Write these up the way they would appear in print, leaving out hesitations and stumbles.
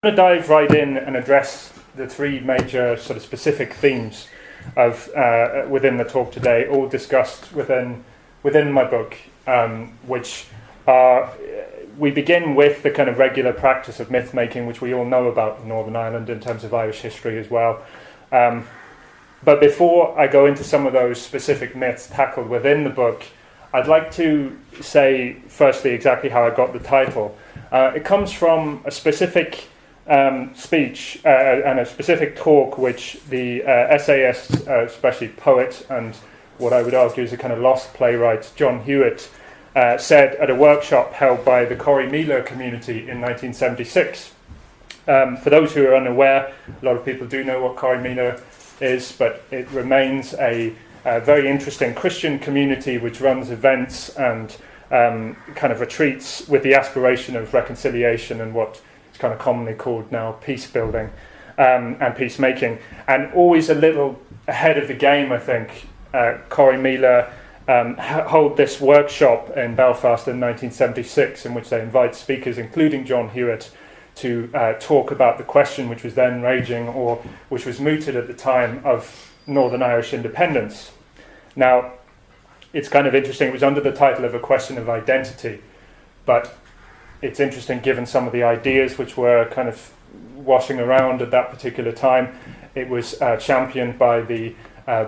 I'm going to dive right in and address the three major sort of specific themes of within the talk today, all discussed within my book, which are, we begin with the kind of regular practice of myth-making, which we all know about in Northern Ireland in terms of Irish history as well. But before I go into some of those specific myths tackled within the book, I'd like to say firstly exactly how I got the title. It comes from a specific speech and a specific talk which the essayist, especially poet, and what I would argue is a kind of lost playwright, John Hewitt, said at a workshop held by the Corrymeela community in 1976. For those who are unaware, a lot of people do know what Corrymeela is, but it remains a very interesting Christian community which runs events and kind of retreats with the aspiration of reconciliation and what kind of commonly called now peace building and peacemaking, and always a little ahead of the game. I think Corrymeela hold this workshop in Belfast in 1976 in which they invite speakers including John Hewitt to talk about the question which was then raging, or which was mooted at the time, of Northern Irish independence. Now it's kind of interesting, it was under the title of A Question of Identity, but it's interesting given some of the ideas which were kind of washing around at that particular time. It was championed by the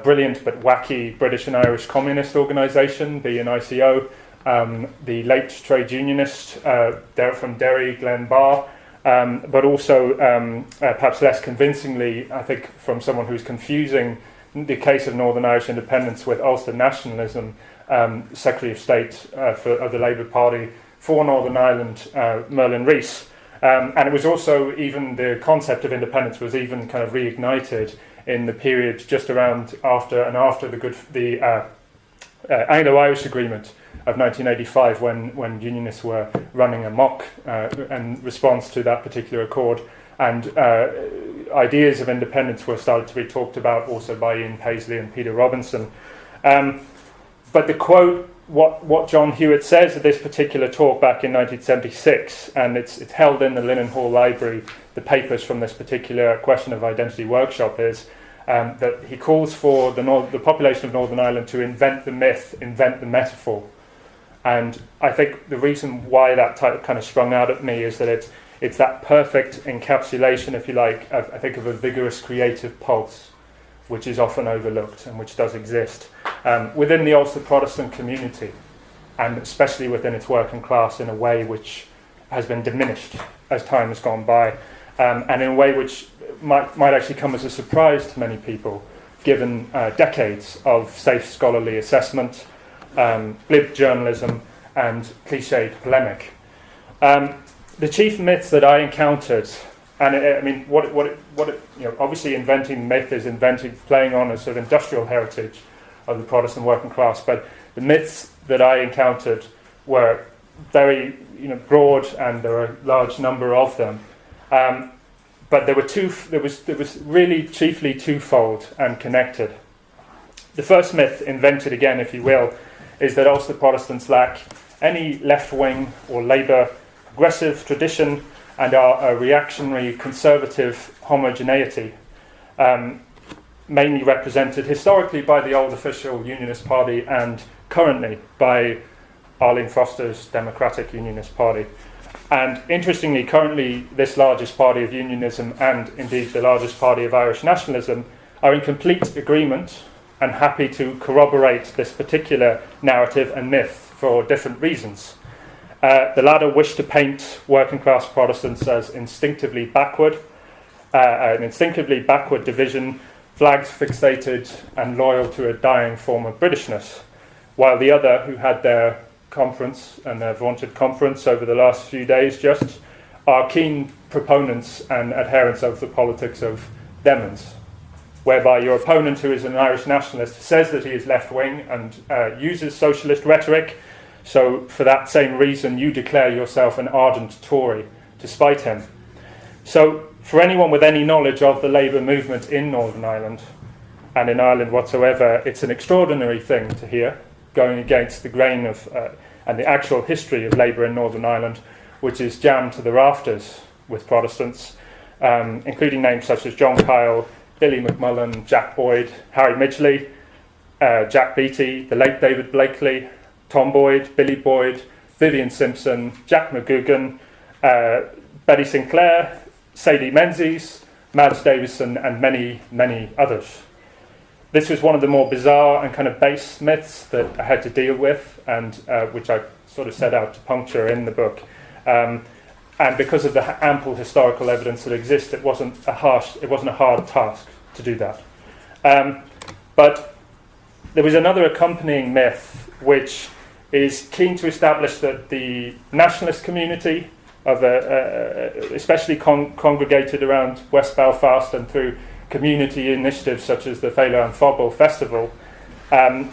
brilliant but wacky British and Irish Communist Organisation, the UNICO, the late trade unionist from Derry, Glenn Barr, but also perhaps less convincingly, I think, from someone who's confusing the case of Northern Irish independence with Ulster nationalism, Secretary of State of the Labour Party for Northern Ireland, Merlin Rees. And it was also, even the concept of independence was even kind of reignited in the period just around after the Anglo-Irish Agreement of 1985, when Unionists were running amok in response to that particular accord, and ideas of independence were started to be talked about also by Ian Paisley and Peter Robinson. But the quote, what John Hewitt says at this particular talk back in 1976, and it's held in the Linen Hall Library, the papers from this particular question of identity workshop, is that he calls for the population of Northern Ireland to invent the myth, invent the metaphor. And I think the reason why that kind of sprung out at me is that it's that perfect encapsulation, if you like, I think of a vigorous creative pulse, which is often overlooked and which does exist within the Ulster Protestant community, and especially within its working class, in a way which has been diminished as time has gone by, and in a way which might actually come as a surprise to many people, given decades of safe scholarly assessment, glib journalism, and cliched polemic. The chief myths that I encountered, and I mean, obviously inventing myth is playing on a sort of industrial heritage of the Protestant working class, but the myths that I encountered were very broad, and there were a large number of them. But there was really chiefly twofold and connected. The first myth, invented again, if you will, is that Ulster Protestants lack any left-wing or Labour progressive tradition and are a reactionary conservative homogeneity, mainly represented historically by the old official Unionist Party and currently by Arlene Foster's Democratic Unionist Party. And interestingly, currently this largest party of unionism, and indeed the largest party of Irish nationalism, are in complete agreement and happy to corroborate this particular narrative and myth for different reasons. The latter wish to paint working class Protestants as instinctively backward, an instinctively backward division, flags fixated and loyal to a dying form of Britishness, while the other, who had their conference and their vaunted conference over the last few days just, are keen proponents and adherents of the politics of demons, whereby your opponent, who is an Irish nationalist, says that he is left-wing and uses socialist rhetoric. So for that same reason, you declare yourself an ardent Tory to spite him. So for anyone with any knowledge of the Labour movement in Northern Ireland, and in Ireland whatsoever, it's an extraordinary thing to hear, going against the grain of and the actual history of Labour in Northern Ireland, which is jammed to the rafters with Protestants, including names such as John Kyle, Billy McMullen, Jack Boyd, Harry Midgley, Jack Beattie, the late David Blakely, Tom Boyd, Billy Boyd, Vivian Simpson, Jack McGugan, Betty Sinclair, Sadie Menzies, Mads Davison, and many, many others. This was one of the more bizarre and kind of base myths that I had to deal with, and which I sort of set out to puncture in the book. And because of the ample historical evidence that exists, it wasn't a hard task to do that. But there was another accompanying myth, which is keen to establish that the nationalist community, especially congregated around West Belfast and through community initiatives such as the Féile an Phobal Festival,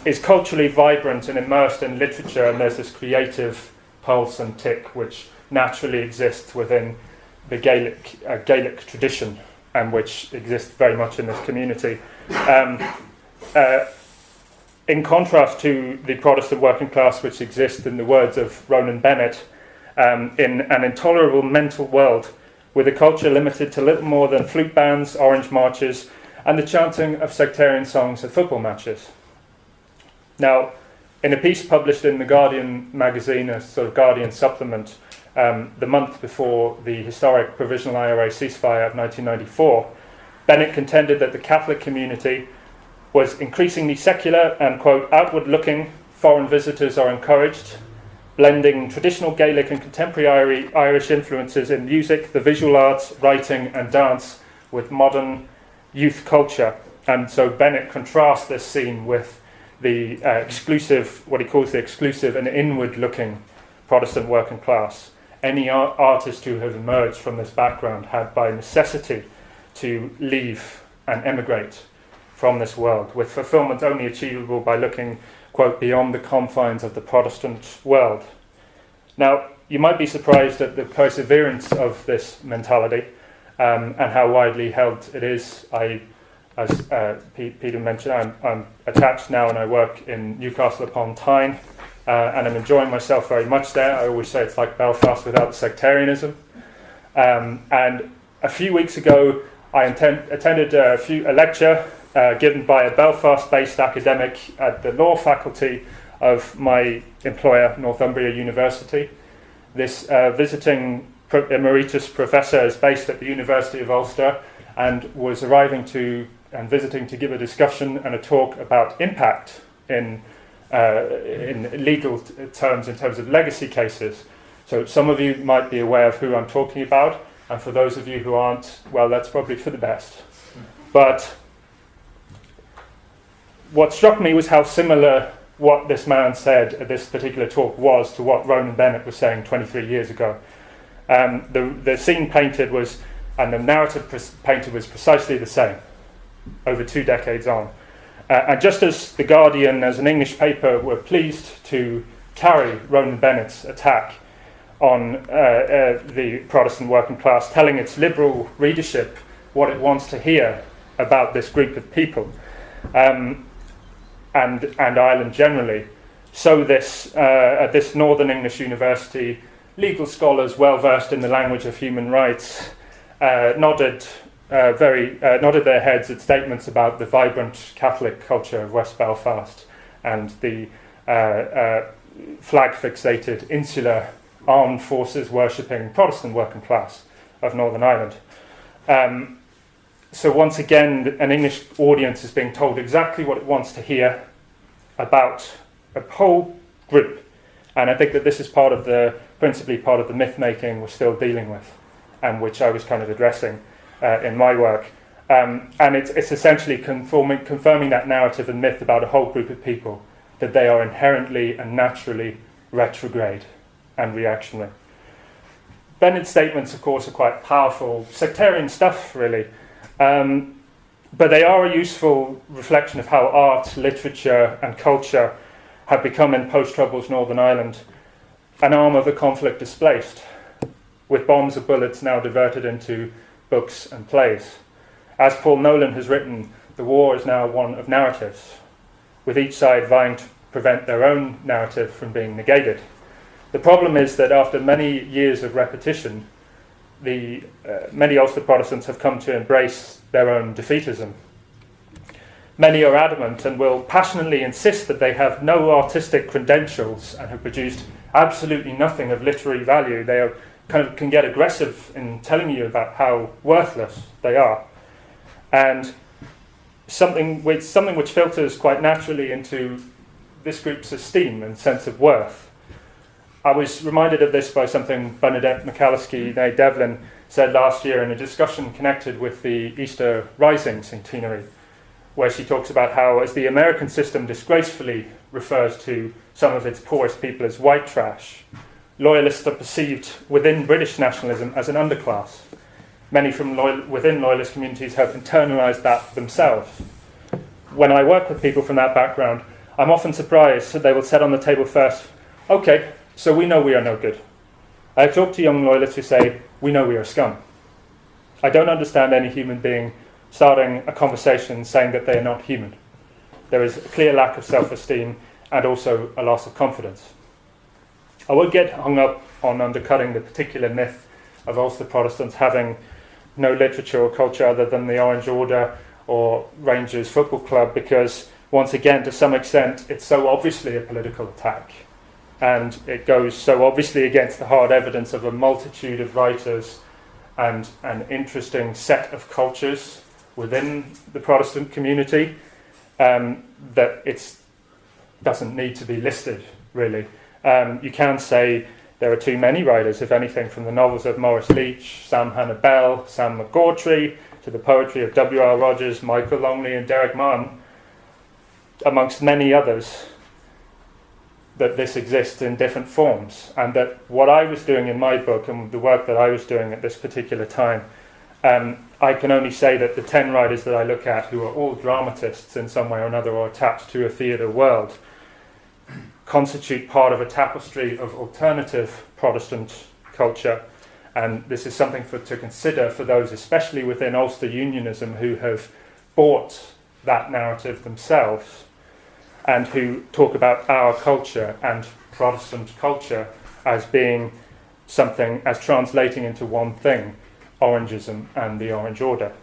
is culturally vibrant and immersed in literature, and there's this creative pulse and tick which naturally exists within the Gaelic tradition, and which exists very much in this community. In contrast to the Protestant working class which exists, in the words of Ronan Bennett, in an intolerable mental world, with a culture limited to little more than flute bands, orange marches, and the chanting of sectarian songs at football matches. Now, in a piece published in the Guardian magazine, a sort of Guardian supplement, the month before the historic Provisional IRA ceasefire of 1994, Bennett contended that the Catholic community was increasingly secular and, quote, outward-looking. Foreign visitors are encouraged, blending traditional Gaelic and contemporary Irish influences in music, the visual arts, writing and dance with modern youth culture. And so Bennett contrasts this scene with the what he calls the exclusive and inward-looking Protestant working class. Any artist who has emerged from this background had by necessity to leave and emigrate from this world, with fulfillment only achievable by looking, quote, beyond the confines of the Protestant world. Now, you might be surprised at the perseverance of this mentality and how widely held it is. As Peter mentioned, I'm attached now and I work in Newcastle upon Tyne, and I'm enjoying myself very much there. I always say it's like Belfast without the sectarianism. And a few weeks ago, I attended a lecture given by a Belfast-based academic at the law faculty of my employer, Northumbria University. This visiting emeritus professor is based at the University of Ulster and was visiting to give a discussion and a talk about impact in legal terms, in terms of legacy cases. So some of you might be aware of who I'm talking about, and for those of you who aren't, well, that's probably for the best. But what struck me was how similar what this man said at this particular talk was to what Ronan Bennett was saying 23 years ago. The scene painted was, and the narrative painted was precisely the same over 2 decades on. And just as The Guardian, as an English paper, were pleased to carry Ronan Bennett's attack on the Protestant working class, telling its liberal readership what it wants to hear about this group of people, and Ireland generally, so this at this Northern English University, legal scholars well versed in the language of human rights nodded their heads at statements about the vibrant Catholic culture of West Belfast and the flag-fixated, insular, armed forces worshipping Protestant working class of Northern Ireland. So once again, an English audience is being told exactly what it wants to hear about a whole group. And I think that this is principally part of the myth-making we're still dealing with, and which I was kind of addressing in my work. And it's essentially confirming that narrative and myth about a whole group of people, that they are inherently and naturally retrograde and reactionary. Bennett's statements, of course, are quite powerful, sectarian stuff, really. But they are a useful reflection of how art, literature, and culture have become, in post-Troubles Northern Ireland, an arm of the conflict displaced, with bombs of bullets now diverted into books and plays. As Paul Nolan has written, the war is now one of narratives, with each side vying to prevent their own narrative from being negated. The problem is that after many years of repetition, many Ulster Protestants have come to embrace their own defeatism. Many are adamant and will passionately insist that they have no artistic credentials and have produced absolutely nothing of literary value. They are can get aggressive in telling you about how worthless they are, and something which filters quite naturally into this group's esteem and sense of worth. I was reminded of this by something Bernadette McAlliskey, née Devlin, said last year in a discussion connected with the Easter Rising centenary, where she talks about how, as the American system disgracefully refers to some of its poorest people as white trash, Loyalists are perceived within British nationalism as an underclass. Many from within Loyalist communities have internalised that themselves. When I work with people from that background, I'm often surprised that they will set on the table first, okay, so we know we are no good. I have talked to young Loyalists who say, we know we are scum. I don't understand any human being starting a conversation saying that they are not human. There is a clear lack of self-esteem and also a loss of confidence. I won't get hung up on undercutting the particular myth of Ulster Protestants having no literature or culture other than the Orange Order or Rangers Football Club, because, once again, to some extent, it's so obviously a political attack. And it goes so obviously against the hard evidence of a multitude of writers and an interesting set of cultures within the Protestant community that it doesn't need to be listed, really. You can say there are too many writers, if anything, from the novels of Maurice Leach, Sam Hannah Bell, Sam McGawtrey, to the poetry of W.R. Rogers, Michael Longley and Derek Martin, amongst many others, that this exists in different forms, and that what I was doing in my book and the work that I was doing at this particular time, I can only say that the 10 writers that I look at, who are all dramatists in some way or another or attached to a theatre world, constitute part of a tapestry of alternative Protestant culture. And this is something to consider for those, especially within Ulster Unionism, who have bought that narrative themselves and who talk about our culture and Protestant culture as being something, as translating into one thing, Orangism and the Orange Order.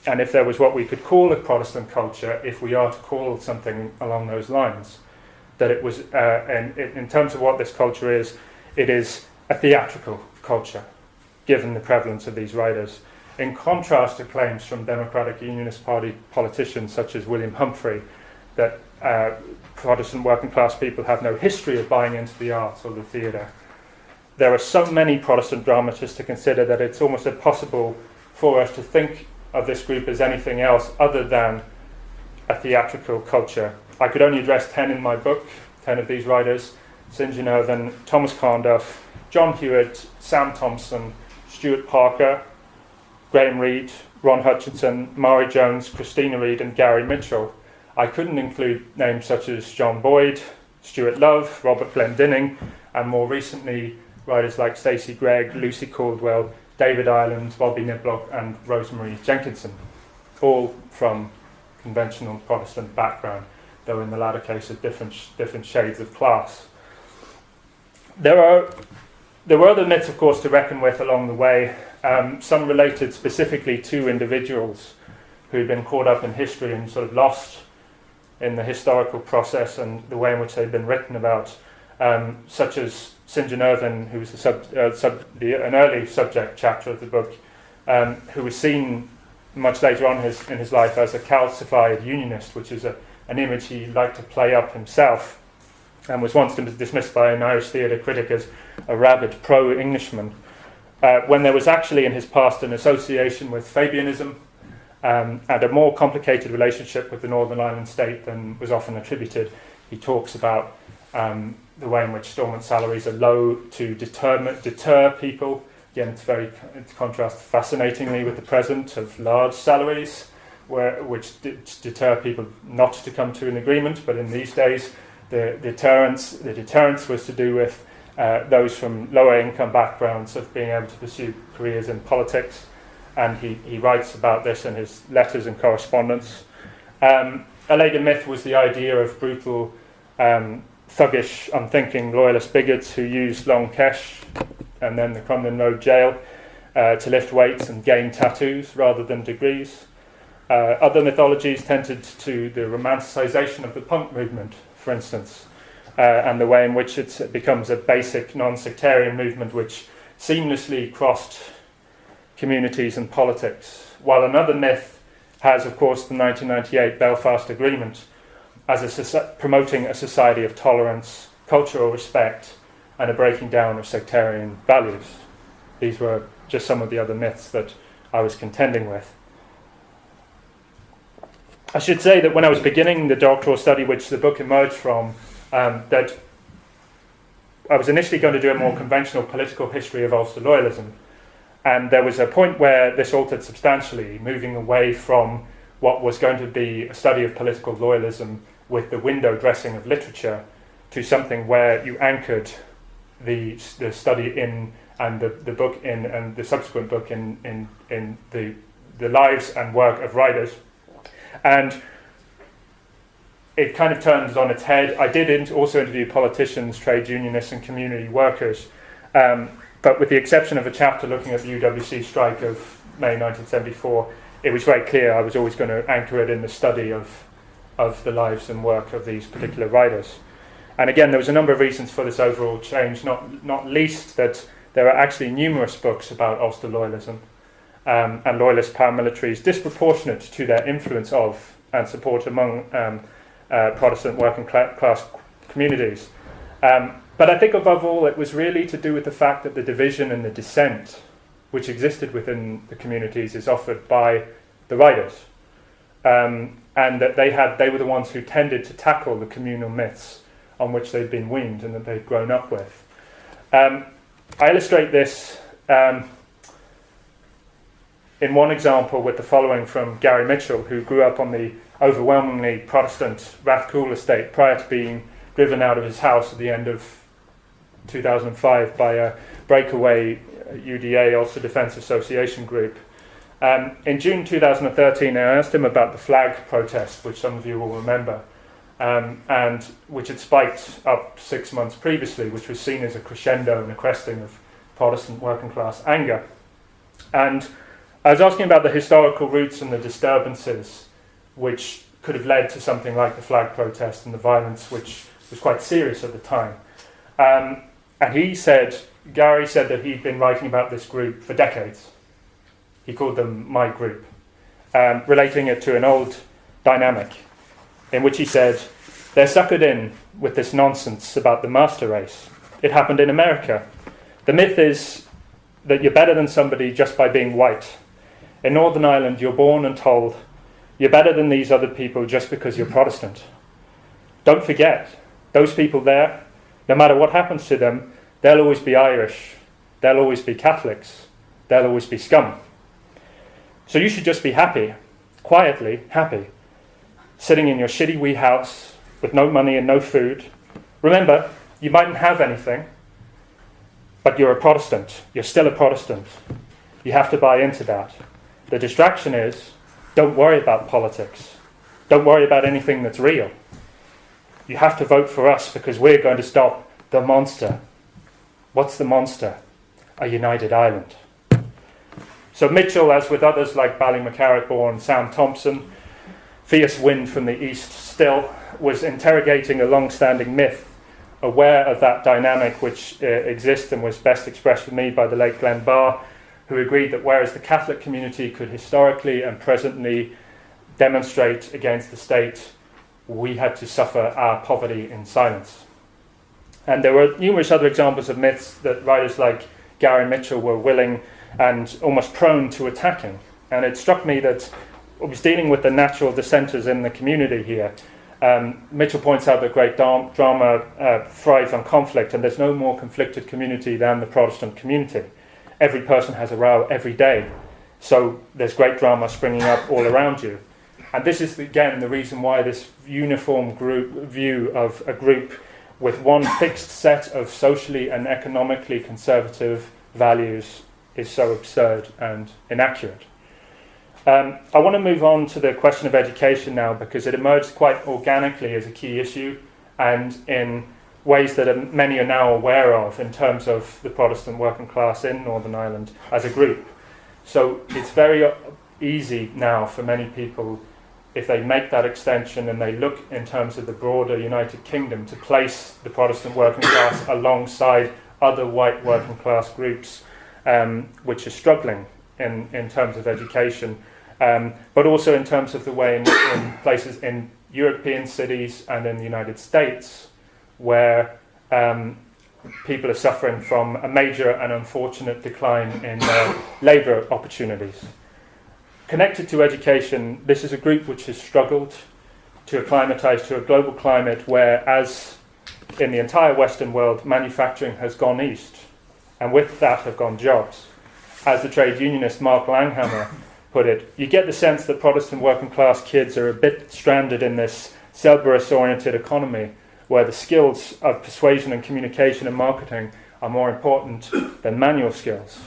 And if there was what we could call a Protestant culture, if we are to call something along those lines, that it was, in terms of what this culture is, it is a theatrical culture, given the prevalence of these writers. In contrast to claims from Democratic Unionist Party politicians such as William Humphrey, that Protestant working class people have no history of buying into the arts or the theatre. There are so many Protestant dramatists to consider that it's almost impossible for us to think of this group as anything else other than a theatrical culture. I could only address 10 in my book, 10 of these writers: St. John Irvine, Thomas Carnduff, John Hewitt, Sam Thompson, Stuart Parker, Graham Reid, Ron Hutchinson, Maury Jones, Christina Reid and Gary Mitchell. I couldn't include names such as John Boyd, Stuart Love, Robert Glendinning, and more recently writers like Stacey Gregg, Lucy Caldwell, David Ireland, Bobby Niblock and Rosemary Jenkinson, all from conventional Protestant background, though in the latter case of different shades of class. There were other myths, of course, to reckon with along the way, some related specifically to individuals who'd been caught up in history and sort of lost in the historical process and the way in which they'd been written about, such as St. John Irvine, who was an early subject chapter of the book, who was seen much later on in his life as a calcified unionist, which is an image he liked to play up himself, and was once dismissed by an Irish theatre critic as a rabid pro-Englishman, when there was actually in his past an association with Fabianism and a more complicated relationship with the Northern Ireland state than was often attributed. He talks about the way in which stormont salaries are low to deter people. Again, it's contrast fascinatingly with the present of large salaries, which deter people not to come to an agreement. But in these days, the deterrence was to do with those from lower income backgrounds of being able to pursue careers in politics. And he writes about this in his letters and correspondence. A later myth was the idea of brutal, thuggish, unthinking loyalist bigots who used Long Kesh and then the Crumlin Road jail to lift weights and gain tattoos rather than degrees. Other mythologies tended to the romanticisation of the punk movement, for instance, and the way in which it becomes a basic non-sectarian movement which seamlessly crossed communities and politics. While another myth has, of course, the 1998 Belfast Agreement as promoting a society of tolerance, cultural respect, and a breaking down of sectarian values. These were just some of the other myths that I was contending with. I should say that when I was beginning the doctoral study, which the book emerged from, that I was initially going to do a more conventional political history of Ulster loyalism. And there was a point where this altered substantially, moving away from what was going to be a study of political loyalism with the window dressing of literature to something where you anchored the study in and the book in and the subsequent book in the lives and work of writers. And it kind of turns on its head. I did also interview politicians, trade unionists and community workers, but with the exception of a chapter looking at the UWC strike of May 1974, it was very clear I was always going to anchor it in the study of the lives and work of these particular writers. And again, there was a number of reasons for this overall change, not least that there are actually numerous books about Ulster loyalism and loyalist paramilitaries disproportionate to their influence of and support among Protestant working class communities. But I think above all it was really to do with the fact that the division and the dissent which existed within the communities is offered by the writers. And that they were the ones who tended to tackle the communal myths on which they'd been weaned and that they'd grown up with. I illustrate this in one example with the following from Gary Mitchell, who grew up on the overwhelmingly Protestant Rathcoole estate prior to being driven out of his house at the end of 2005 by a breakaway UDA, Ulster Defence Association group. In June 2013, I asked him about the flag protest, which some of you will remember, and which had spiked up 6 months previously, which was seen as a crescendo and a cresting of Protestant working class anger. And I was asking about the historical roots and the disturbances which could have led to something like the flag protest and the violence, which was quite serious at the time. And Gary said that he'd been writing about this group for decades. He called them my group, relating it to an old dynamic in which he said, they're suckered in with this nonsense about the master race. It happened in America. The myth is that you're better than somebody just by being white. In Northern Ireland, you're born and told you're better than these other people just because you're Protestant. Don't forget, those people there, no matter what happens to them, they'll always be Irish, they'll always be Catholics, they'll always be scum. So you should just be happy, quietly happy, sitting in your shitty wee house with no money and no food. Remember, you mightn't have anything, but you're a Protestant. You're still a Protestant. You have to buy into that. The distraction is, don't worry about politics. Don't worry about anything that's real. You have to vote for us because we're going to stop the monster. What's the monster? A united Ireland. So Mitchell, as with others like Ballymacarrick-born Sam Thompson, fierce wind from the east still, was interrogating a long-standing myth, aware of that dynamic which exists and was best expressed for me by the late Glenn Barr, who agreed that whereas the Catholic community could historically and presently demonstrate against the state, we had to suffer our poverty in silence. And there were numerous other examples of myths that writers like Gary Mitchell were willing and almost prone to attacking. And it struck me that I was dealing with the natural dissenters in the community here. Mitchell points out that great drama thrives on conflict, and there's no more conflicted community than the Protestant community. Every person has a row every day, so there's great drama springing up all around you. And this is, again, the reason why this uniform view of a group with one fixed set of socially and economically conservative values is so absurd and inaccurate. I want to move on to the question of education now, because it emerged quite organically as a key issue, and in ways that many are now aware of in terms of the Protestant working class in Northern Ireland as a group. So it's very easy now for many people, if they make that extension and they look in terms of the broader United Kingdom, to place the Protestant working class alongside other white working class groups which are struggling in terms of education, but also in terms of the way in places in European cities and in the United States where people are suffering from a major and unfortunate decline in labour opportunities. Connected to education, this is a group which has struggled to acclimatise to a global climate where, as in the entire Western world, manufacturing has gone east, and with that have gone jobs. As the trade unionist Mark Langhammer put it, you get the sense that Protestant working class kids are a bit stranded in this Cerberus-oriented economy where the skills of persuasion and communication and marketing are more important than manual skills.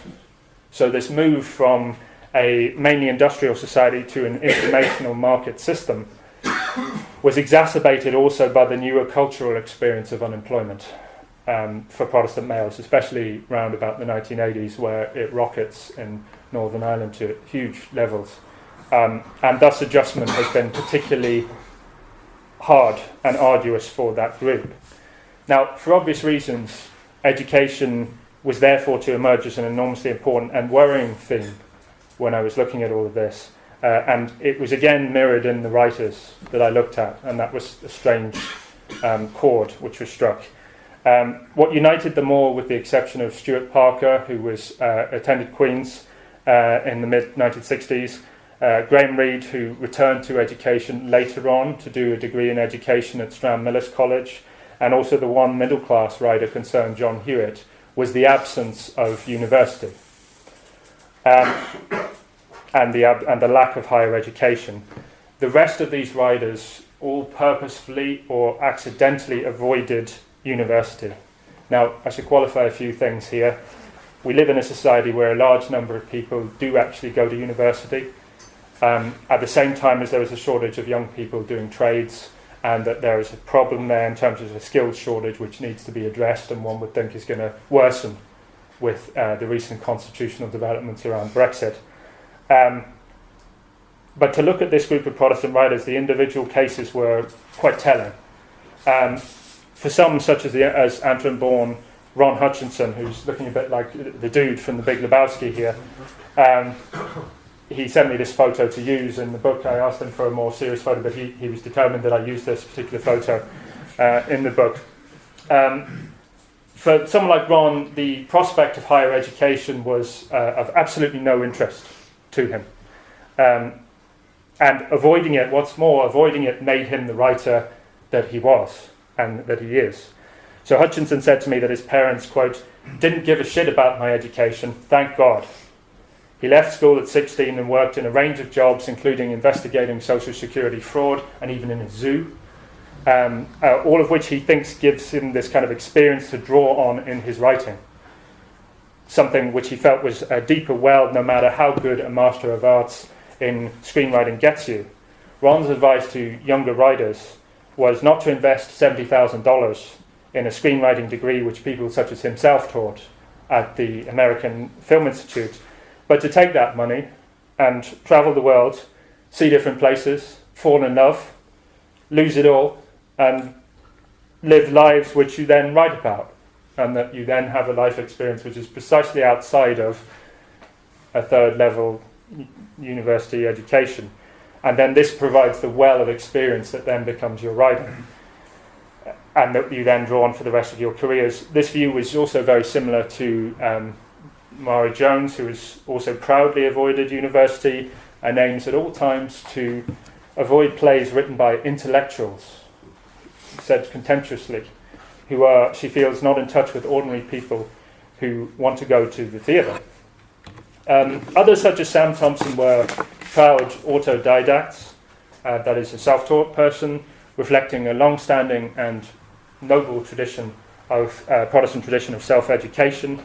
So this move from a mainly industrial society to an informational market system was exacerbated also by the newer cultural experience of unemployment for Protestant males, especially round about the 1980s, where it rockets in Northern Ireland to huge levels. And thus adjustment has been particularly hard and arduous for that group. Now, for obvious reasons, education was therefore to emerge as an enormously important and worrying theme when I was looking at all of this. And it was again mirrored in the writers that I looked at, and that was a strange chord which was struck. What united them all, with the exception of Stuart Parker, who was attended Queen's in the mid-1960s, Graham Reid, who returned to education later on to do a degree in education at Stranmillis College, and also the one middle-class writer concerned, John Hewitt, was the absence of university and the lack of higher education. The rest of these writers all purposefully or accidentally avoided university. Now, I should qualify a few things here. We live in a society where a large number of people do actually go to university, at the same time as there is a shortage of young people doing trades, and that there is a problem there in terms of a skills shortage which needs to be addressed, and one would think is going to worsen with the recent constitutional developments around Brexit. But to look at this group of Protestant writers, the individual cases were quite telling. For some, such as Antrim-born Ron Hutchinson, who's looking a bit like the dude from The Big Lebowski here, he sent me this photo to use in the book. I asked him for a more serious photo, but he was determined that I use this particular photo in the book. For someone like Ron, the prospect of higher education was of absolutely no interest to him. And avoiding it, what's more, avoiding it made him the writer that he was and that he is. So Hutchinson said to me that his parents, quote, didn't give a shit about my education, thank God. He left school at 16 and worked in a range of jobs, including investigating social security fraud and even in a zoo, all of which he thinks gives him this kind of experience to draw on in his writing, something which he felt was a deeper well, no matter how good a Master of Arts in screenwriting gets you. Ron's advice to younger writers was not to invest $70,000 in a screenwriting degree which people such as himself taught at the American Film Institute, but to take that money and travel the world, see different places, fall in love, lose it all, and live lives which you then write about, and that you then have a life experience which is precisely outside of a third level university education. And then this provides the well of experience that then becomes your writing, and that you then draw on for the rest of your careers. This view was also very similar to Mari Jones, who has also proudly avoided university and aims at all times to avoid plays written by intellectuals, said contemptuously, who are, she feels, not in touch with ordinary people who want to go to the theatre. Others, such as Sam Thompson, were proud autodidacts, that is, a self-taught person, reflecting a long-standing and noble tradition of Protestant tradition of self-education.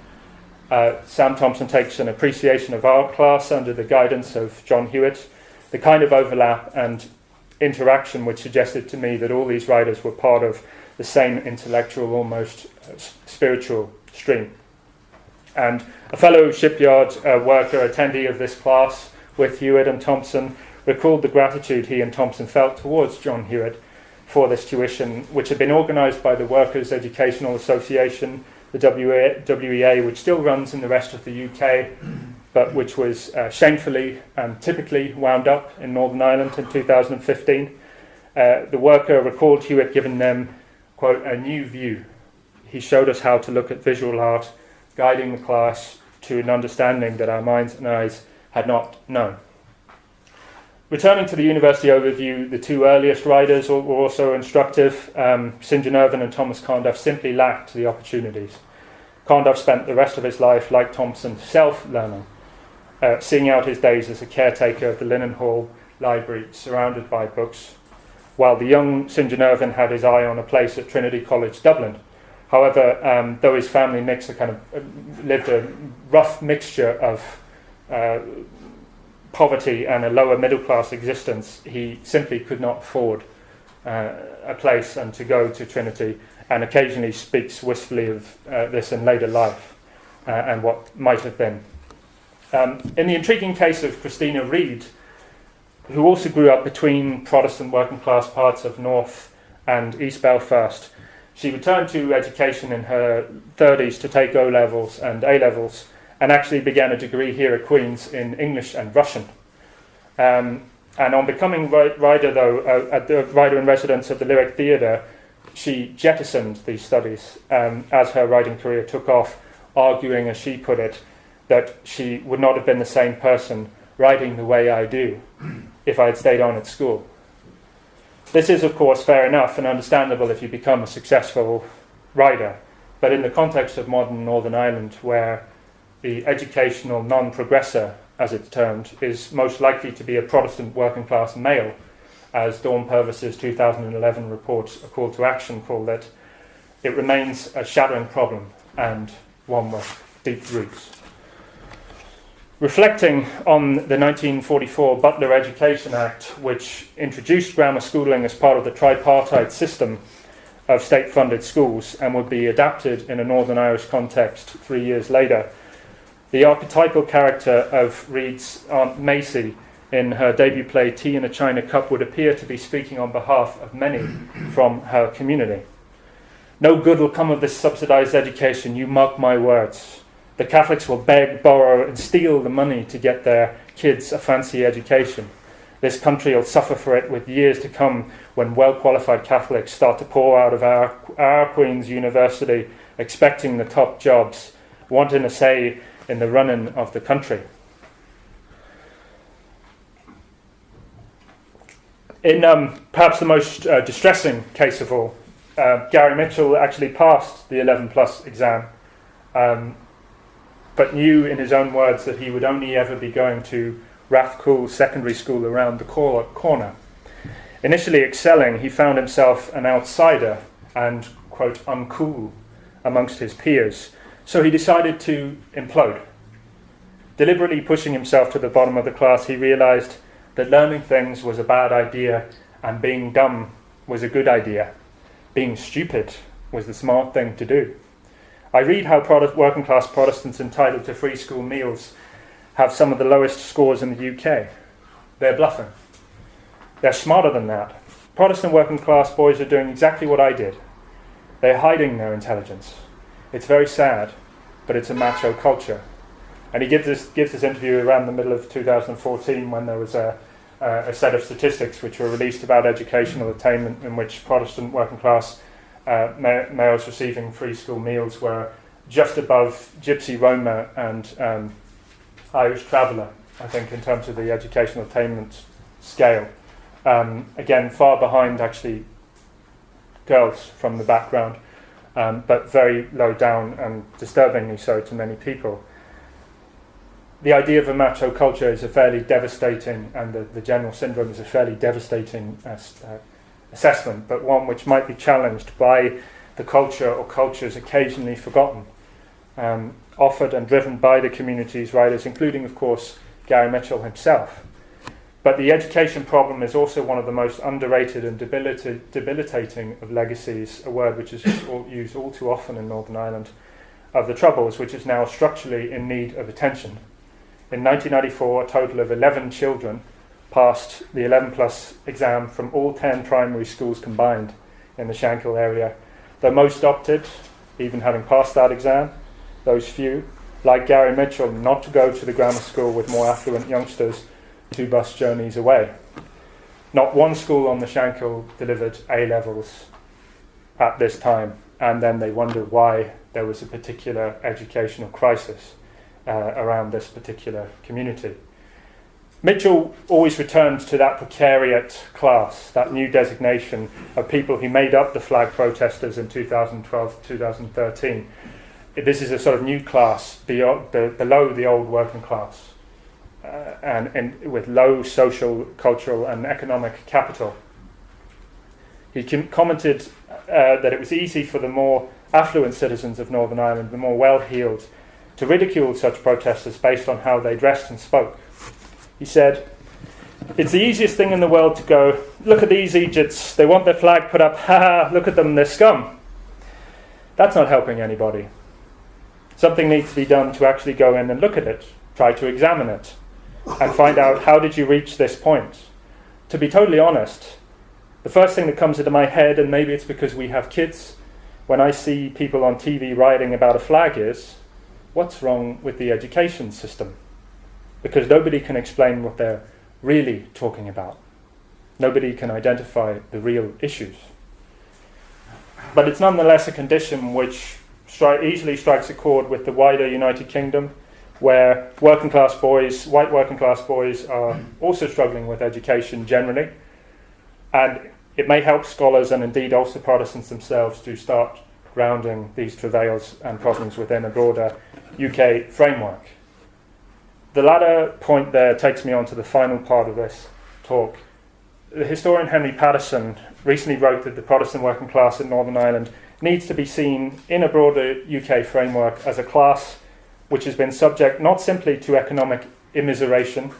Sam Thompson takes an appreciation of art class under the guidance of John Hewitt, the kind of overlap and interaction which suggested to me that all these writers were part of the same intellectual, almost spiritual stream. And a fellow shipyard worker, attendee of this class with Hewitt and Thompson, recalled the gratitude he and Thompson felt towards John Hewitt for this tuition, which had been organised by the Workers' Educational Association, the WEA, which still runs in the rest of the UK, but which was shamefully and typically wound up in Northern Ireland in 2015. The worker recalled Hewitt giving them, quote, a new view. He showed us how to look at visual art, guiding the class to an understanding that our minds and eyes had not known. Returning to the university overview, the two earliest writers were also instructive. St John Irvine and Thomas Conduff simply lacked the opportunities. Conduff spent the rest of his life, like Thompson, self-learning, seeing out his days as a caretaker of the Linen Hall Library, surrounded by books, while the young St John Irvine had his eye on a place at Trinity College, Dublin. However, though his family lived a rough mixture of poverty and a lower middle class existence, he simply could not afford a place and to go to Trinity, and occasionally speaks wistfully of this in later life and what might have been. In the intriguing case of Christina Reid, who also grew up between Protestant working class parts of North and East Belfast, she returned to education in her 30s to take O-levels and A-levels, and actually began a degree here at Queen's in English and Russian. And on becoming writer in residence of the Lyric Theatre, she jettisoned these studies as her writing career took off, arguing, as she put it, that she would not have been the same person writing the way I do if I had stayed on at school. This is, of course, fair enough and understandable if you become a successful writer, but in the context of modern Northern Ireland, where the educational non-progressor, as it's termed, is most likely to be a Protestant working class male, as Dawn Purvis's 2011 report, A Call to Action, called it, it remains a shattering problem and one with deep roots. Reflecting on the 1944 Butler Education Act, which introduced grammar schooling as part of the tripartite system of state-funded schools and would be adapted in a Northern Irish context 3 years later, the archetypal character of Reid's Aunt Macy in her debut play Tea in a China Cup would appear to be speaking on behalf of many from her community. No good will come of this subsidised education, you mark my words. The Catholics will beg, borrow and steal the money to get their kids a fancy education. This country will suffer for it with years to come when well-qualified Catholics start to pour out of our Queen's University, expecting the top jobs, wanting a say in the running of the country. In perhaps the most distressing case of all, Gary Mitchell actually passed the 11 plus exam, but knew in his own words that he would only ever be going to Rathcoole Secondary School around the corner. Initially excelling, he found himself an outsider and, quote, uncool amongst his peers, so he decided to implode. Deliberately pushing himself to the bottom of the class, he realised that learning things was a bad idea and being dumb was a good idea. Being stupid was the smart thing to do. I read how working class Protestants entitled to free school meals have some of the lowest scores in the UK. They're bluffing. They're smarter than that. Protestant working class boys are doing exactly what I did. They're hiding their intelligence. It's very sad, but it's a macho culture. And he gives this interview around the middle of 2014 when there was a set of statistics which were released about educational attainment in which Protestant working class males receiving free school meals were just above Gypsy Roma and Irish Traveller, I think, in terms of the educational attainment scale. Again, far behind actually girls from the background, but very low down and disturbingly so to many people. The idea of a macho culture is a fairly devastating, and the general syndrome is a fairly devastating assessment, but one which might be challenged by the culture or cultures occasionally forgotten, offered and driven by the community's writers, including, of course, Gary Mitchell himself. But the education problem is also one of the most underrated and debilitating of legacies, a word which is used all too often in Northern Ireland, of the Troubles, which is now structurally in need of attention. In 1994, a total of 11 children passed the 11 plus exam from all 10 primary schools combined in the Shankill area. Though most opted, even having passed that exam, those few, like Gary Mitchell, not to go to the grammar school with more affluent youngsters 2 bus journeys away. Not one school on the Shankill delivered A-levels at this time, and then they wondered why there was a particular educational crisis around this particular community. Mitchell always returned to that precariat class, that new designation of people who made up the flag protesters in 2012-2013. This is a sort of new class below the old working class, and with low social, cultural and economic capital. He commented that it was easy for the more affluent citizens of Northern Ireland, the more well-heeled, to ridicule such protesters based on how they dressed and spoke. He said, "It's the easiest thing in the world to go, look at these Egypts, they want their flag put up, ha, look at them, they're scum." That's not helping anybody. Something needs to be done to actually go in and look at it, try to examine it, and find out, how did you reach this point? To be totally honest, the first thing that comes into my head, and maybe it's because we have kids, when I see people on TV writing about a flag is, what's wrong with the education system? Because nobody can explain what they're really talking about. Nobody can identify the real issues. But it's nonetheless a condition which easily strikes a chord with the wider United Kingdom, where working class boys, white working class boys, are also struggling with education generally. And it may help scholars and indeed Ulster Protestants themselves to start grounding these travails and problems within a broader UK framework. The latter point there takes me on to the final part of this talk. The historian Henry Paterson recently wrote that the Protestant working class in Northern Ireland needs to be seen in a broader UK framework as a class which has been subject not simply to economic immiseration,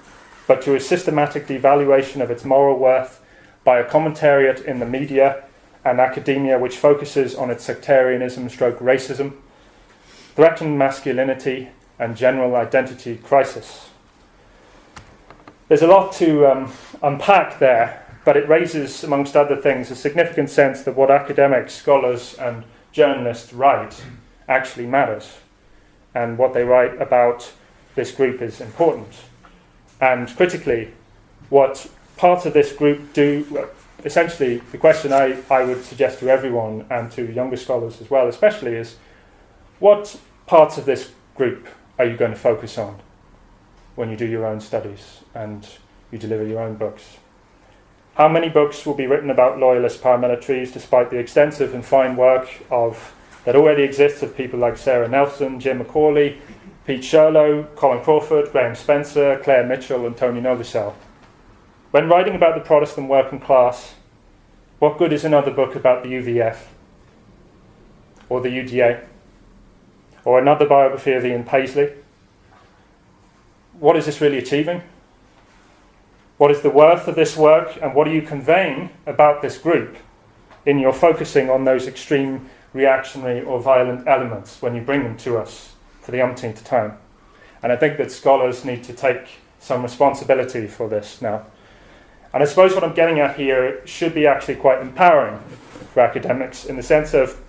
but to a systematic devaluation of its moral worth by a commentariat in the media and academia which focuses on its sectarianism stroke racism, threatened masculinity, and general identity crisis. There's a lot to unpack there, but it raises, amongst other things, a significant sense that what academics, scholars, and journalists write actually matters, and what they write about this group is important. And critically, what parts of this group do, essentially, the question I would suggest to everyone, and to younger scholars as well especially, is what parts of this group are you going to focus on when you do your own studies and you deliver your own books? How many books will be written about loyalist paramilitaries, despite the extensive and fine work that already exists of people like Sara Nelson, Jim Macaulay, Pete Shirlow, Colin Crawford, Graham Spencer, Claire Mitchell and Tony Novosel? When writing about the Protestant working class, what good is another book about the UVF or the UDA? Or another biography of Ian Paisley? What is this really achieving? What is the worth of this work, and what are you conveying about this group in your focusing on those extreme reactionary or violent elements when you bring them to us for the umpteenth time? And I think that scholars need to take some responsibility for this now. And I suppose what I'm getting at here should be actually quite empowering for academics, in the sense of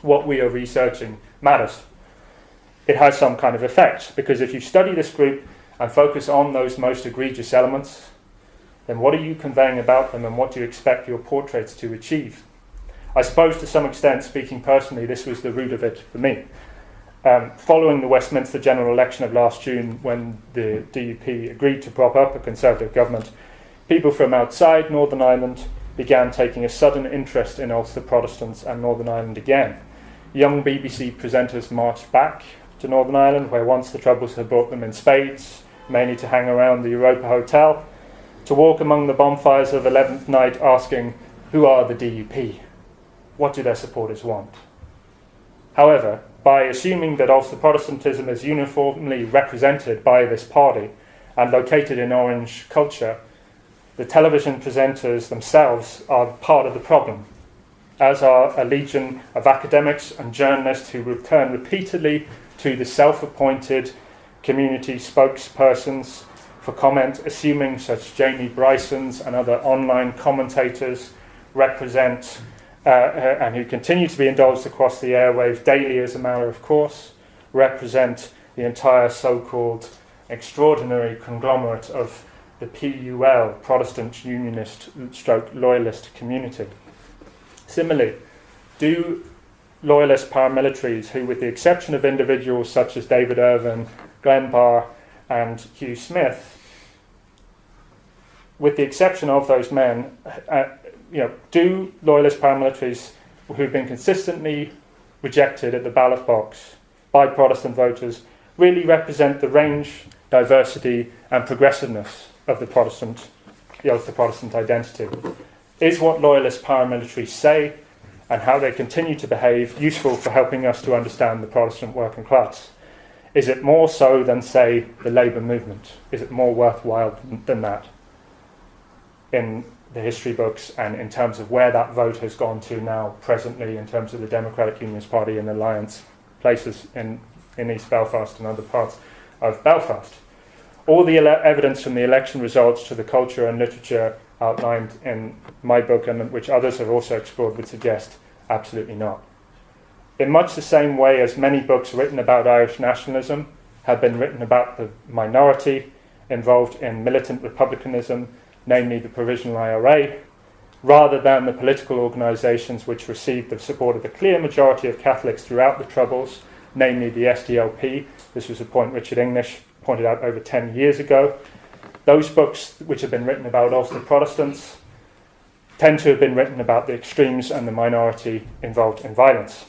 what we are researching matters. It has some kind of effect, because if you study this group and focus on those most egregious elements, then what are you conveying about them, and what do you expect your portraits to achieve? I suppose to some extent, speaking personally, this was the root of it for me. Following the Westminster general election of last June, when the DUP agreed to prop up a Conservative government, people from outside Northern Ireland began taking a sudden interest in Ulster Protestants and Northern Ireland again. Young BBC presenters marched back to Northern Ireland, where once the Troubles had brought them in spades, mainly to hang around the Europa Hotel, to walk among the bonfires of 11th night asking, who are the DUP? What do their supporters want? However, by assuming that Ulster Protestantism is uniformly represented by this party and located in Orange culture, the television presenters themselves are part of the problem, as are a legion of academics and journalists who return repeatedly to the self-appointed community spokespersons for comment, assuming such Jamie Brysons and other online commentators represent and who continue to be indulged across the airwaves daily as a matter of course, represent the entire so-called extraordinary conglomerate of the PUL, Protestant Unionist / Loyalist community. Similarly, do Loyalist paramilitaries who, with the exception of individuals such as David Irvine, Glenn Parr and Hugh Smith, with the exception of those men, do Loyalist paramilitaries who've been consistently rejected at the ballot box by Protestant voters really represent the range, diversity and progressiveness of the Ulster Protestant identity? Is what Loyalist paramilitaries say and how they continue to behave useful for helping us to understand the Protestant working class? Is it more so than, say, the Labour movement? Is it more worthwhile than that in the history books and in terms of where that vote has gone to now presently in terms of the Democratic Unionist Party and Alliance places in East Belfast and other parts of Belfast? All the evidence from the election results to the culture and literature outlined in my book and which others have also explored would suggest absolutely not. In much the same way as many books written about Irish nationalism have been written about the minority involved in militant republicanism, namely the Provisional IRA, rather than the political organisations which received the support of the clear majority of Catholics throughout the Troubles, namely the SDLP. This was a point Richard English pointed out over 10 years ago. Those books which have been written about Ulster Protestants tend to have been written about the extremes and the minority involved in violence.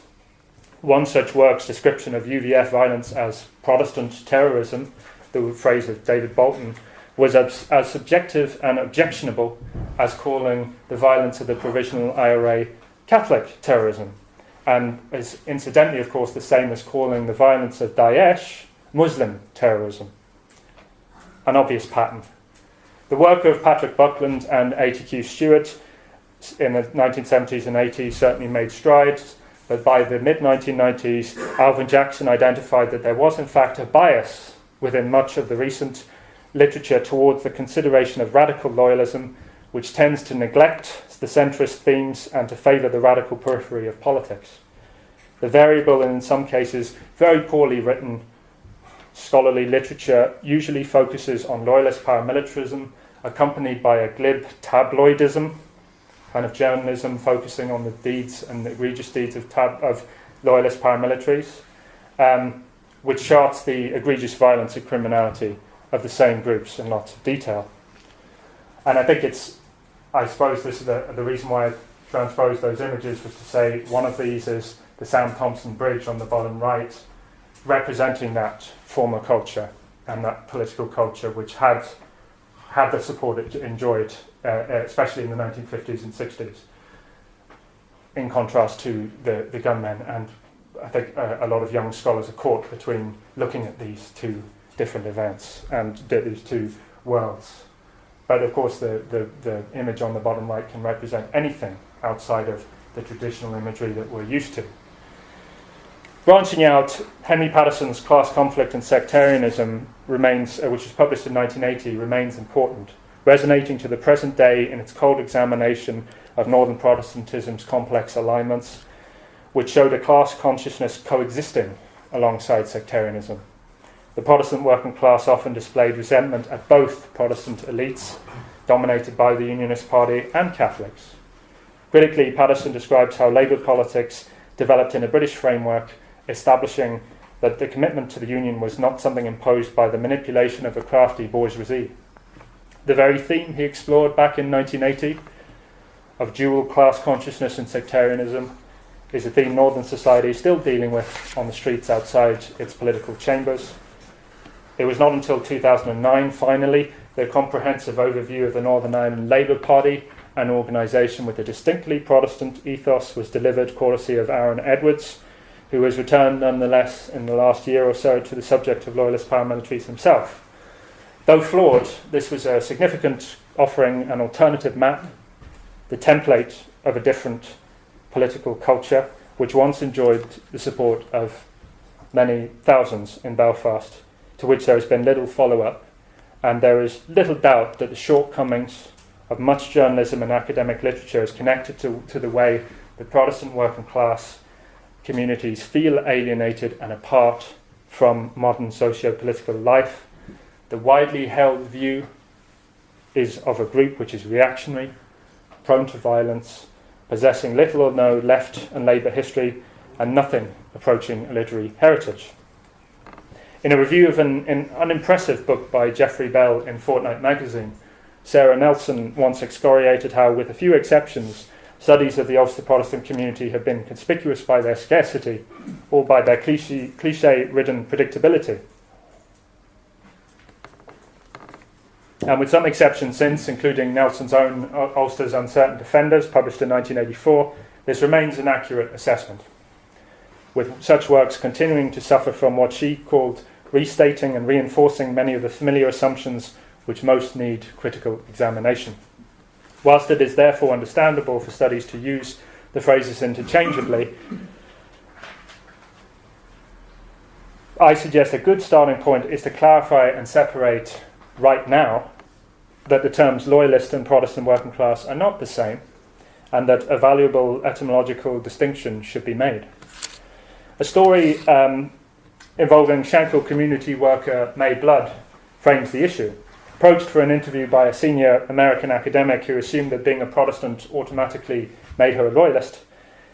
One such work's description of UVF violence as Protestant terrorism, the phrase of David Bolton, was as subjective and objectionable as calling the violence of the Provisional IRA Catholic terrorism, and is incidentally, of course, the same as calling the violence of Daesh Muslim terrorism. An obvious pattern. The work of Patrick Buckland and A.T.Q. Stewart in the 1970s and 80s certainly made strides, but by the mid-1990s, Alvin Jackson identified that there was in fact a bias within much of the recent literature towards the consideration of radical loyalism, which tends to neglect the centrist themes and to favour the radical periphery of politics. The variable and in some cases very poorly written scholarly literature usually focuses on loyalist paramilitarism, accompanied by a glib tabloidism, kind of journalism focusing on the deeds and the egregious deeds of loyalist paramilitaries, which charts the egregious violence and criminality of the same groups in lots of detail. And I suppose this is the reason why I transposed those images was to say one of these is the Sam Thompson Bridge on the bottom right, representing that former culture and that political culture which had the support it enjoyed, especially in the 1950s and 60s, in contrast to the gunmen. And I think a lot of young scholars are caught between looking at these two different events and these two worlds. But of course the image on the bottom right can represent anything outside of the traditional imagery that we're used to. Branching out, Henry Patterson's Class Conflict and Sectarianism remains, which was published in 1980, remains important, resonating to the present day in its cold examination of Northern Protestantism's complex alignments, which showed a class consciousness coexisting alongside sectarianism. The Protestant working class often displayed resentment at both Protestant elites, dominated by the Unionist Party, and Catholics. Critically, Patterson describes how Labour politics developed in a British framework, establishing that the commitment to the Union was not something imposed by the manipulation of a crafty bourgeoisie. The very theme he explored back in 1980 of dual class consciousness and sectarianism is a theme Northern society is still dealing with on the streets outside its political chambers. It was not until 2009, finally, that a comprehensive overview of the Northern Ireland Labour Party, an organisation with a distinctly Protestant ethos, was delivered courtesy of Aaron Edwards, who has returned nonetheless in the last year or so to the subject of loyalist paramilitaries himself. Though flawed, this was a significant offering an alternative map, the template of a different political culture, which once enjoyed the support of many thousands in Belfast, to which there has been little follow-up, and there is little doubt that the shortcomings of much journalism and academic literature is connected to the way the Protestant working class communities feel alienated and apart from modern socio-political life. The widely held view is of a group which is reactionary, prone to violence, possessing little or no left and Labour history, and nothing approaching a literary heritage. In a review of an unimpressive book by Geoffrey Bell in Fortnight magazine, Sara Nelson once excoriated how, with a few exceptions, studies of the Ulster Protestant community have been conspicuous by their scarcity or by their cliché-ridden predictability. And with some exceptions since, including Nelson's own Ulster's Uncertain Defenders, published in 1984, this remains an accurate assessment, with such works continuing to suffer from what she called restating and reinforcing many of the familiar assumptions which most need critical examination. Whilst it is therefore understandable for studies to use the phrases interchangeably, I suggest a good starting point is to clarify and separate right now that the terms loyalist and Protestant working class are not the same, and that a valuable etymological distinction should be made. A story involving Shankill community worker May Blood frames the issue. Approached for an interview by a senior American academic who assumed that being a Protestant automatically made her a loyalist,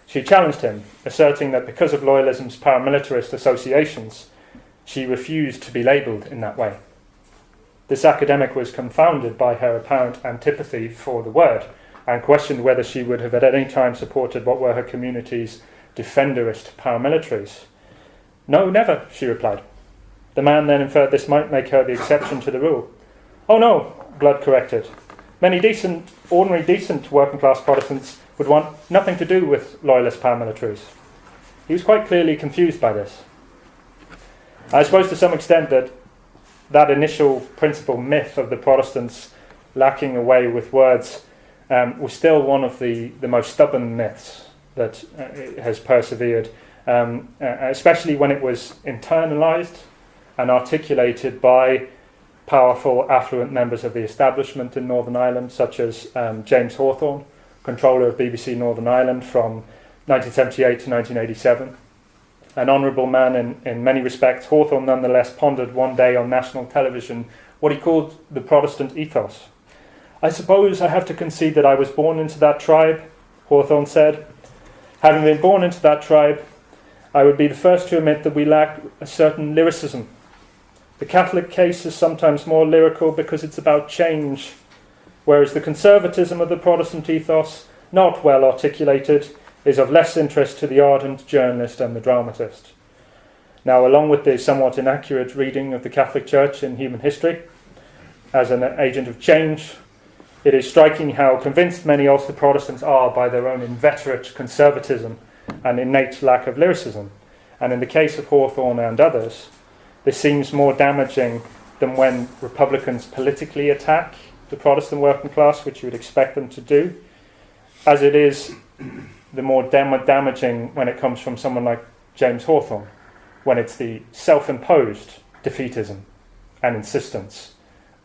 she challenged him, asserting that because of loyalism's paramilitarist associations, she refused to be labelled in that way. This academic was confounded by her apparent antipathy for the word and questioned whether she would have at any time supported what were her community's defenderist paramilitaries. "No, never," she replied. The man then inferred this might make her the exception to the rule. "Oh no," Blood corrected. "Many ordinary decent working class Protestants would want nothing to do with loyalist paramilitaries." He was quite clearly confused by this. I suppose to some extent that initial principal myth of the Protestants lacking away with words was still one of the most stubborn myths that has persevered, especially when it was internalised and articulated by powerful, affluent members of the establishment in Northern Ireland, such as James Hawthorne, controller of BBC Northern Ireland from 1978 to 1987. An honourable man in many respects, Hawthorne nonetheless pondered one day on national television what he called the Protestant ethos. "I suppose I have to concede that I was born into that tribe," Hawthorne said. "Having been born into that tribe, I would be the first to admit that we lack a certain lyricism. The Catholic case is sometimes more lyrical because it's about change, whereas the conservatism of the Protestant ethos, not well articulated, is of less interest to the ardent journalist and the dramatist." Now, along with the somewhat inaccurate reading of the Catholic Church in human history as an agent of change, it is striking how convinced many Ulster Protestants are by their own inveterate conservatism and innate lack of lyricism. And in the case of Hawthorne and others, this seems more damaging than when Republicans politically attack the Protestant working class, which you would expect them to do, as it is the more damaging when it comes from someone like James Hawthorne, when it's the self-imposed defeatism and insistence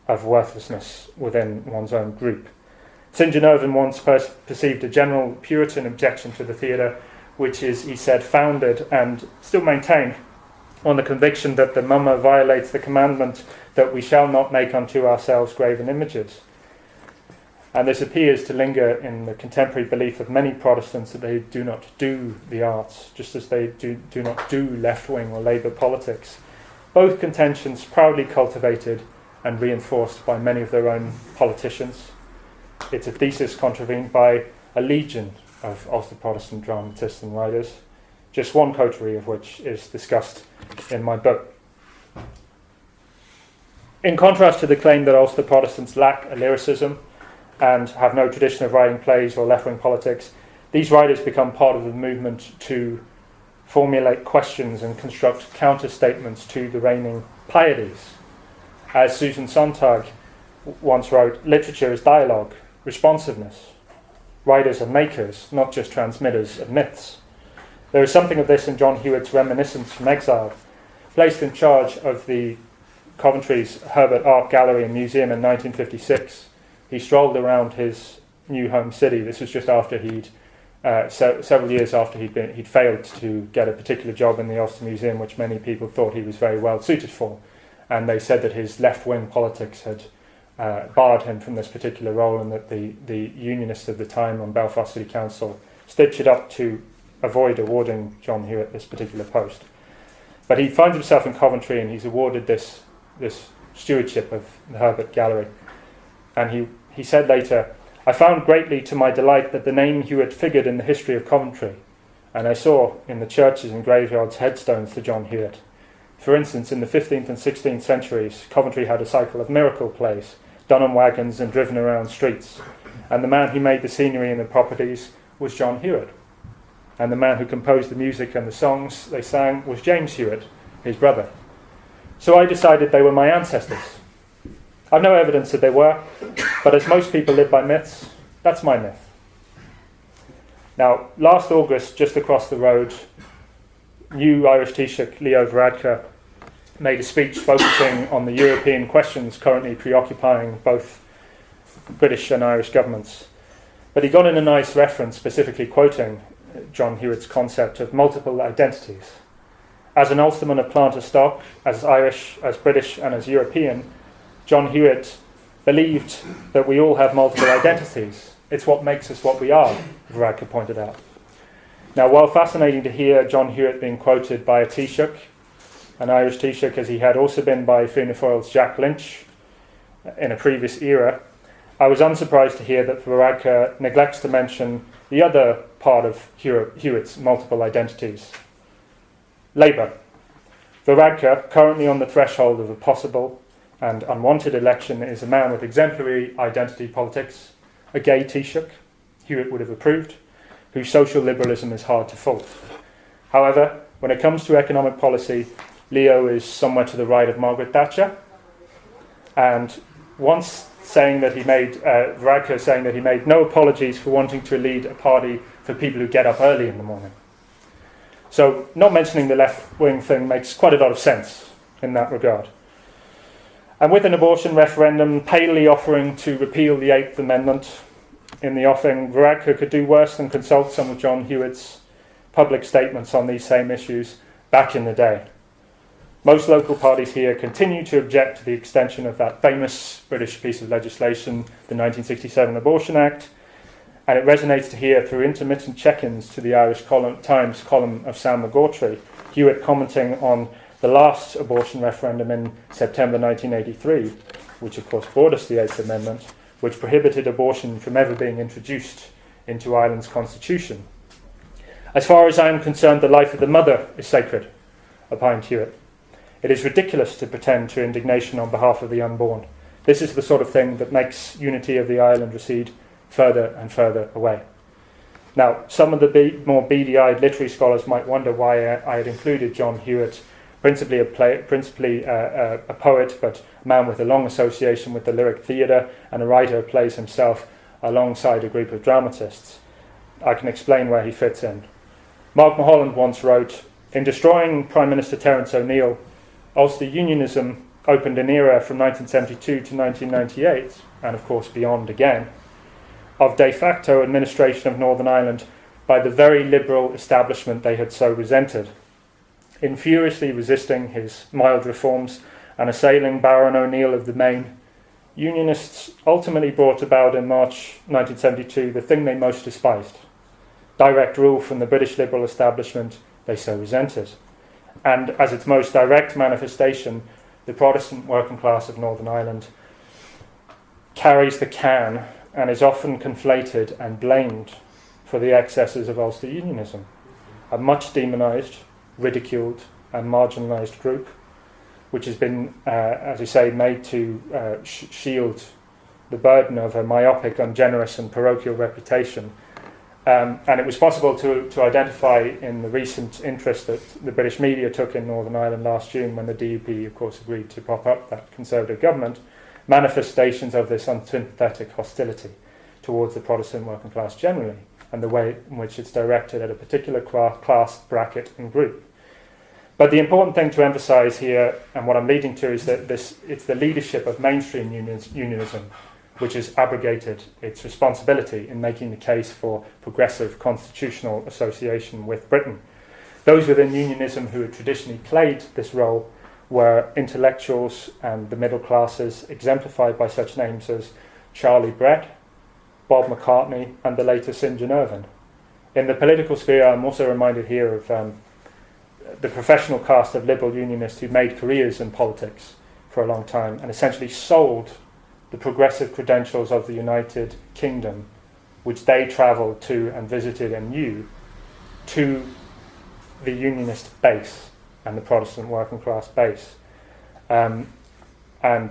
of worthlessness within one's own group. St. Genovin once perceived a general Puritan objection to the theatre, which is, he said, founded and still maintained on the conviction that the mummer violates the commandment that we shall not make unto ourselves graven images. And this appears to linger in the contemporary belief of many Protestants that they do not do the arts, just as they do not do left-wing or Labour politics. Both contentions proudly cultivated and reinforced by many of their own politicians. It's a thesis contravened by a legion of Ulster Protestant dramatists and writers, just one coterie of which is discussed in my book. In contrast to the claim that Ulster Protestants lack a lyricism and have no tradition of writing plays or left-wing politics, these writers become part of the movement to formulate questions and construct counter-statements to the reigning pieties. As Susan Sontag once wrote, literature is dialogue, responsiveness. Writers are makers, not just transmitters of myths. There is something of this in John Hewitt's Reminiscence from Exile. Placed in charge of the Coventry's Herbert Art Gallery and Museum in 1956, he strolled around his new home city. This was just after several years after he'd failed to get a particular job in the Ulster Museum, which many people thought he was very well suited for. And they said that his left-wing politics had barred him from this particular role, and that the Unionists of the time on Belfast City Council stitched it up to avoid awarding John Hewitt this particular post. But he finds himself in Coventry, and he's awarded this stewardship of the Herbert Gallery. And he said later, "I found greatly to my delight that the name Hewitt figured in the history of Coventry, and I saw in the churches and graveyards headstones to John Hewitt. For instance, in the 15th and 16th centuries, Coventry had a cycle of miracle plays, done on wagons and driven around streets. And the man who made the scenery and the properties was John Hewitt. And the man who composed the music and the songs they sang was James Hewitt, his brother. So I decided they were my ancestors. I've no evidence that they were, but as most people live by myths, that's my myth." Now, last August, just across the road, new Irish Taoiseach Leo Varadkar made a speech focusing on the European questions currently preoccupying both British and Irish governments. But he got in a nice reference, specifically quoting John Hewitt's concept of multiple identities. As an Ulsterman of planter stock, as Irish, as British, and as European, John Hewitt believed that we all have multiple identities. It's what makes us what we are, Varadkar pointed out. Now, while fascinating to hear John Hewitt being quoted by a Taoiseach, an Irish Taoiseach, as he had also been by Fianna Fáil's Jack Lynch in a previous era, I was unsurprised to hear that Varadkar neglects to mention the other part of Hewitt's multiple identities. Labour. Varadkar, currently on the threshold of a possible and unwanted election, is a man with exemplary identity politics, a gay Taoiseach, Hewitt would have approved, whose social liberalism is hard to fault. However, when it comes to economic policy, Leo is somewhere to the right of Margaret Thatcher, and once saying that Varadkar saying that he made no apologies for wanting to lead a party for people who get up early in the morning. So not mentioning the left-wing thing makes quite a lot of sense in that regard. And with an abortion referendum palely offering to repeal the 8th Amendment in the offing, Varadkar could do worse than consult some of John Hewitt's public statements on these same issues back in the day. Most local parties here continue to object to the extension of that famous British piece of legislation, the 1967 Abortion Act, and it resonates to hear through intermittent check-ins to the Irish Times column of Sam McGawtrey, Hewitt commenting on the last abortion referendum in September 1983, which of course brought us the 8th Amendment, which prohibited abortion from ever being introduced into Ireland's constitution. "As far as I am concerned, the life of the mother is sacred," opined Hewitt. "It is ridiculous to pretend to indignation on behalf of the unborn. This is the sort of thing that makes unity of the island recede further and further away." Now, some of the more beady-eyed literary scholars might wonder why I had included John Hewitt, principally a poet, but a man with a long association with the lyric theatre and a writer who plays himself alongside a group of dramatists. I can explain where he fits in. Mark Mulholland once wrote, "In destroying Prime Minister Terence O'Neill, Ulster Unionism opened an era from 1972 to 1998, and of course beyond again, of de facto administration of Northern Ireland by the very liberal establishment they had so resented. In furiously resisting his mild reforms and assailing Baron O'Neill of the Main, Unionists ultimately brought about in March 1972 the thing they most despised, direct rule from the British liberal establishment they so resented. And as its most direct manifestation, the Protestant working class of Northern Ireland carries the can and is often conflated and blamed for the excesses of Ulster Unionism, a much demonised, ridiculed and marginalised group, which has been, as I say, made to shield the burden of a myopic, ungenerous and parochial reputation And it was possible to identify in the recent interest that the British media took in Northern Ireland last June, when the DUP, of course, agreed to prop up that Conservative government, manifestations of this unsympathetic hostility towards the Protestant working class generally, and the way in which it's directed at a particular class, bracket, and group. But the important thing to emphasise here, and what I'm leading to, is that it's the leadership of mainstream unionism which has abrogated its responsibility in making the case for progressive constitutional association with Britain. Those within unionism who had traditionally played this role were intellectuals and the middle classes, exemplified by such names as Charlie Brett, Bob McCartney, and the later St. John Irvine. In the political sphere, I'm also reminded here of the professional caste of liberal unionists who made careers in politics for a long time and essentially sold the progressive credentials of the United Kingdom, which they travelled to and visited and knew, to the unionist base and the Protestant working class base. And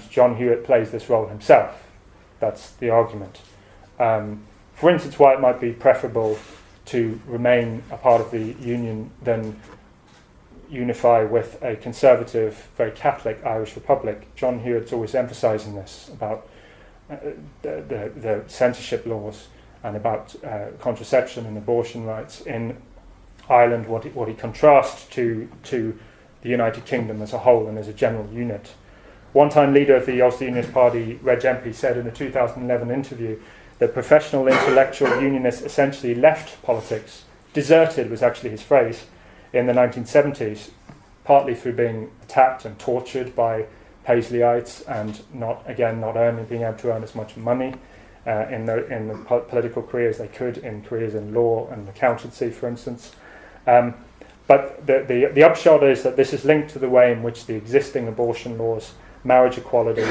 John Hewitt plays this role himself. That's the argument. For instance, why it might be preferable to remain a part of the Union than unify with a conservative, very Catholic Irish Republic. John Hewitt's always emphasising this about the censorship laws and about contraception and abortion rights in Ireland, what he contrasts to the United Kingdom as a whole and as a general unit. One-time leader of the Ulster Unionist Party, Reg MP, said in a 2011 interview that professional intellectual unionists essentially left politics, deserted was actually his phrase, in the 1970s, partly through being attacked and tortured by Paisleyites and being able to earn as much money in the political careers they could, in careers in law and accountancy, for instance. But the upshot is that this is linked to the way in which the existing abortion laws, marriage equality,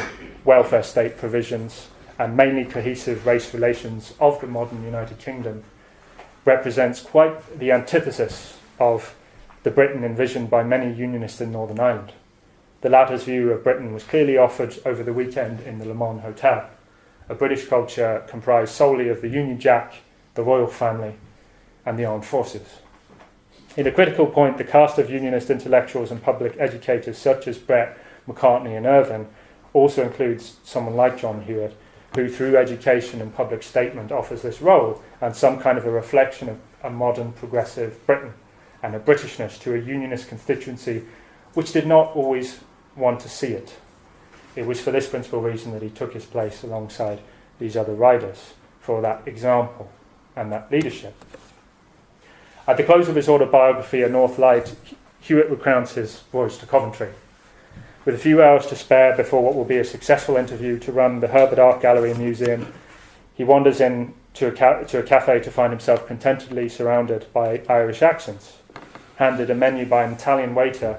welfare state provisions, and mainly cohesive race relations of the modern United Kingdom represents quite the antithesis of the Britain envisioned by many unionists in Northern Ireland. The latter's view of Britain was clearly offered over the weekend in the Le Mans Hotel, a British culture comprised solely of the Union Jack, the royal family, and the armed forces. In a critical point, the cast of unionist intellectuals and public educators such as Brett, McCartney and Irvine also includes someone like John Hewitt, who through education and public statement offers this role and some kind of a reflection of a modern progressive Britain and a Britishness to a unionist constituency which did not always want to see it. It was for this principal reason that he took his place alongside these other riders, for that example and that leadership. At the close of his autobiography, A North Light, Hewitt recounts his voyage to Coventry. With a few hours to spare before what will be a successful interview to run the Herbert Art Gallery and Museum, he wanders in to a cafe to find himself contentedly surrounded by Irish accents. Handed a menu by an Italian waiter,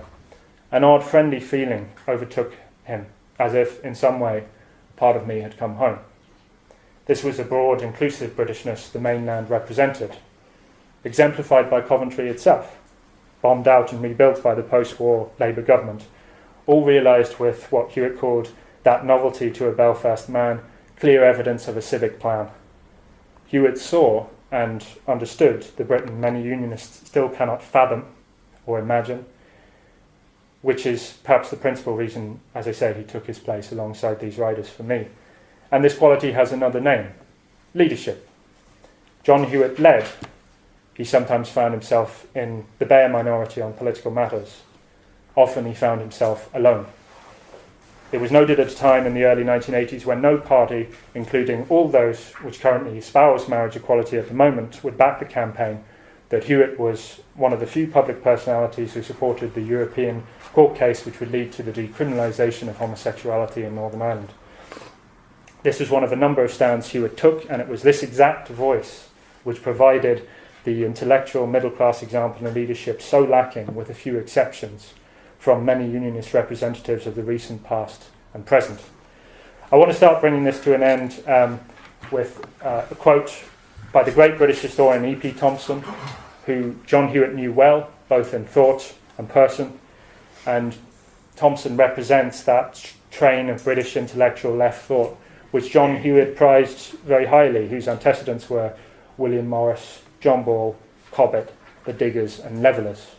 an odd friendly feeling overtook him, as if, in some way, part of me had come home. This was the broad, inclusive Britishness the mainland represented, exemplified by Coventry itself, bombed out and rebuilt by the post-war Labour government, all realised with what Hewitt called that novelty to a Belfast man, clear evidence of a civic plan. Hewitt saw and understood the Britain many unionists still cannot fathom or imagine, which is perhaps the principal reason, as I said, he took his place alongside these riders for me. And this quality has another name: leadership. John Hewitt led. He sometimes found himself in the bare minority on political matters. Often he found himself alone. It was noted at a time in the early 1980s when no party, including all those which currently espouse marriage equality at the moment, would back the campaign, that Hewitt was one of the few public personalities who supported the European court case which would lead to the decriminalisation of homosexuality in Northern Ireland. This was one of a number of stands Hewitt took, and it was this exact voice which provided the intellectual middle-class example and leadership so lacking, with a few exceptions, from many unionist representatives of the recent past and present. I want to start bringing this to an end with a quote by the great British historian E.P. Thompson, who John Hewitt knew well, both in thought and person, and Thompson represents that train of British intellectual left thought which John Hewitt prized very highly, whose antecedents were William Morris, John Ball, Cobbett, the Diggers and Levellers.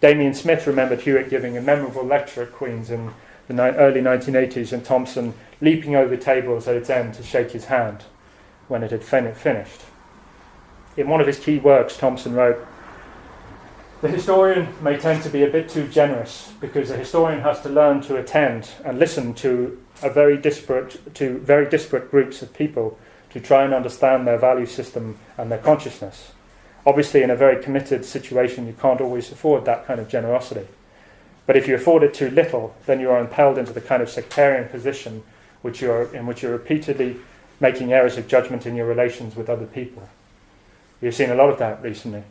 Damien Smith remembered Hewitt giving a memorable lecture at Queen's in the early 1980s and Thompson leaping over tables at its end to shake his hand when it had finished. In one of his key works, Thompson wrote, "The historian may tend to be a bit too generous because the historian has to learn to attend and listen to very disparate groups of people to try and understand their value system and their consciousness. Obviously, in a very committed situation, you can't always afford that kind of generosity. But if you afford it too little, then you are impelled into the kind of sectarian position in which you're repeatedly making errors of judgment in your relations with other people. We've seen a lot of that recently.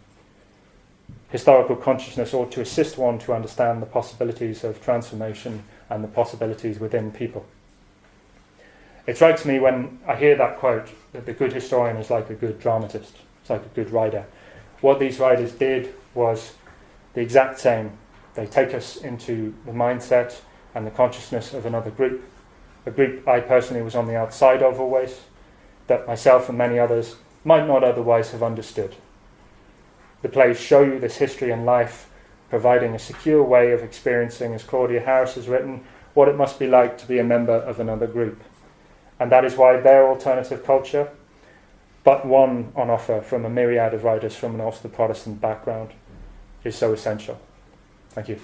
Historical consciousness ought to assist one to understand the possibilities of transformation and the possibilities within people." It strikes me when I hear that quote that the good historian is like a good dramatist, it's like a good writer. What these writers did was the exact same. They take us into the mindset and the consciousness of another group, a group I personally was on the outside of always, that myself and many others might not otherwise have understood. The plays show you this history and life, providing a secure way of experiencing, as Claudia Harris has written, what it must be like to be a member of another group. And that is why their alternative culture, but one on offer from a myriad of writers from an Ulster Protestant background, is so essential. Thank you.